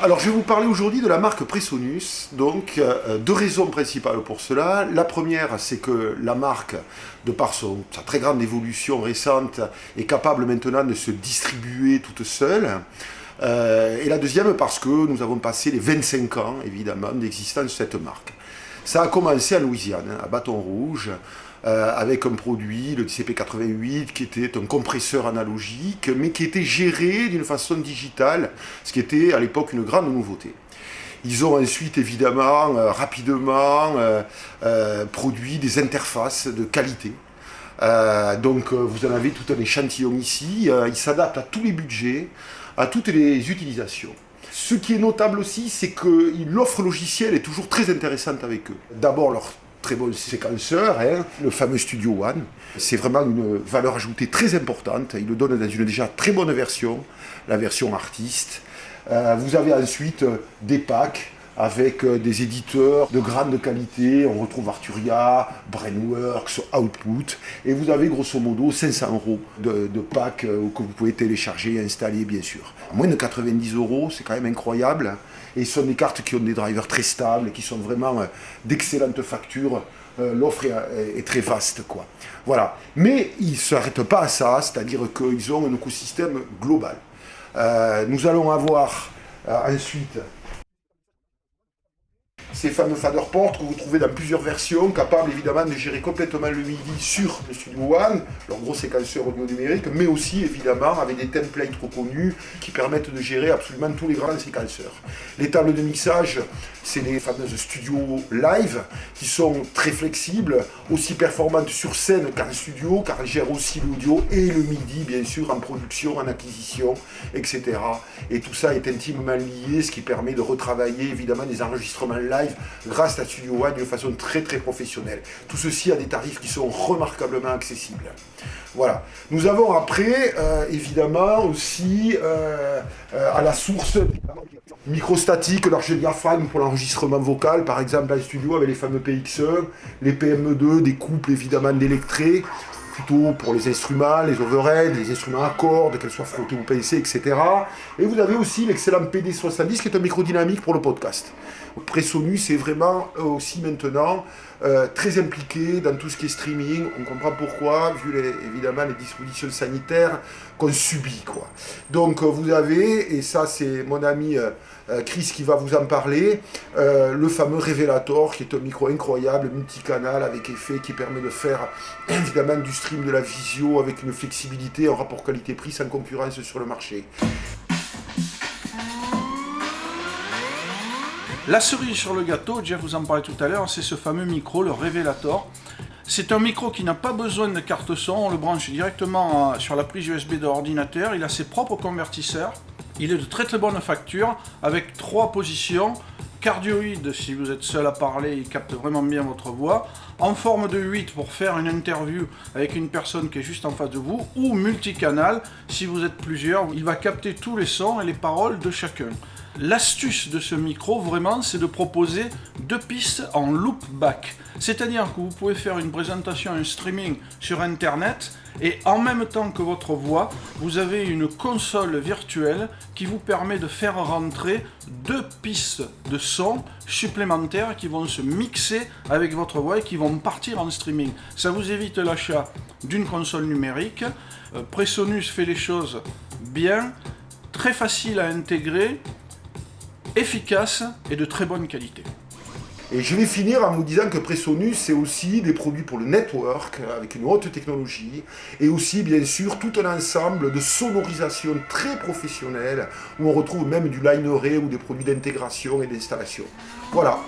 Alors je vais vous parler aujourd'hui de la marque Presonus, donc deux raisons principales pour cela. La première, c'est que la marque, de par sa très grande évolution récente, est capable maintenant de se distribuer toute seule. Et la deuxième, parce que nous avons passé les 25 ans, évidemment, d'existence de cette marque. Ça a commencé en Louisiane, à Bâton Rouge, avec un produit, le DCP88, qui était un compresseur analogique, mais qui était géré d'une façon digitale, ce qui était à l'époque une grande nouveauté. Ils ont ensuite, évidemment, rapidement produit des interfaces de qualité. Donc vous en avez tout un échantillon ici. Ils s'adaptent à tous les budgets, à toutes les utilisations. Ce qui est notable aussi, c'est que l'offre logicielle est toujours très intéressante avec eux. D'abord, leur très bon séquenceur, le fameux Studio One. C'est vraiment une valeur ajoutée très importante. Ils le donnent dans une déjà très bonne version, la version artiste. Vous avez ensuite des packs avec des éditeurs de grande qualité. On retrouve Arturia, Brainworks, Output. Et vous avez grosso modo 500 € de packs que vous pouvez télécharger et installer, bien sûr. À moins de 90 €, c'est quand même incroyable. Et ce sont des cartes qui ont des drivers très stables, qui sont vraiment d'excellentes factures. L'offre est très vaste, quoi. Voilà. Mais ils ne s'arrêtent pas à ça, c'est-à-dire qu'ils ont un écosystème global. Nous allons avoir ensuite ces fameux fader ports que vous trouvez dans plusieurs versions, capables évidemment de gérer complètement le MIDI sur le Studio One, leur gros séquenceur audio numérique, mais aussi évidemment avec des templates reconnus qui permettent de gérer absolument tous les grands séquenceurs. Les tables de mixage, c'est les fameuses Studio Live qui sont très flexibles, aussi performantes sur scène qu'en studio, car elles gèrent aussi l'audio et le MIDI bien sûr en production, en acquisition, etc. Et tout ça est intimement lié, ce qui permet de retravailler évidemment des enregistrements live grâce à Studio One d'une façon très très professionnelle. Tout ceci à des tarifs qui sont remarquablement accessibles. Voilà. Nous avons après, évidemment, aussi à la source microstatique, large diaphragme pour l'enregistrement vocal, par exemple en studio avec les fameux PX1, les PM2, des couples évidemment d'électrés, plutôt pour les instruments, les overheads, les instruments à cordes, qu'elles soient frottées ou pincées, etc. Et vous avez aussi l'excellent PD70 qui est un micro dynamique pour le podcast. Presonus est vraiment aussi maintenant très impliqué dans tout ce qui est streaming. On comprend pourquoi, vu évidemment les dispositions sanitaires qu'on subit, quoi. Donc vous avez, et ça c'est mon ami Chris qui va vous en parler, le fameux Revelator qui est un micro incroyable, multicanal avec effet qui permet de faire évidemment du stream de la visio avec une flexibilité en rapport qualité-prix sans concurrence sur le marché. La cerise sur le gâteau, Jeff vous en parlait tout à l'heure, c'est ce fameux micro, le Revelator. C'est un micro qui n'a pas besoin de carte son, on le branche directement sur la prise USB de l'ordinateur, il a ses propres convertisseurs, il est de très très bonne facture, avec 3 positions, cardioïde si vous êtes seul à parler, il capte vraiment bien votre voix, en forme de 8 pour faire une interview avec une personne qui est juste en face de vous, ou multicanal, si vous êtes plusieurs, il va capter tous les sons et les paroles de chacun. L'astuce de ce micro, vraiment, c'est de proposer 2 pistes en loopback. C'est-à-dire que vous pouvez faire une présentation, un streaming sur Internet, et en même temps que votre voix, vous avez une console virtuelle qui vous permet de faire rentrer 2 pistes de son supplémentaires qui vont se mixer avec votre voix et qui vont partir en streaming. Ça vous évite l'achat d'une console numérique. Presonus fait les choses bien, très facile à intégrer, efficace et de très bonne qualité. Et je vais finir en vous disant que Presonus, c'est aussi des produits pour le network, avec une haute technologie, et aussi, bien sûr, tout un ensemble de sonorisation très professionnelle, où on retrouve même du line array ou des produits d'intégration et d'installation. Voilà.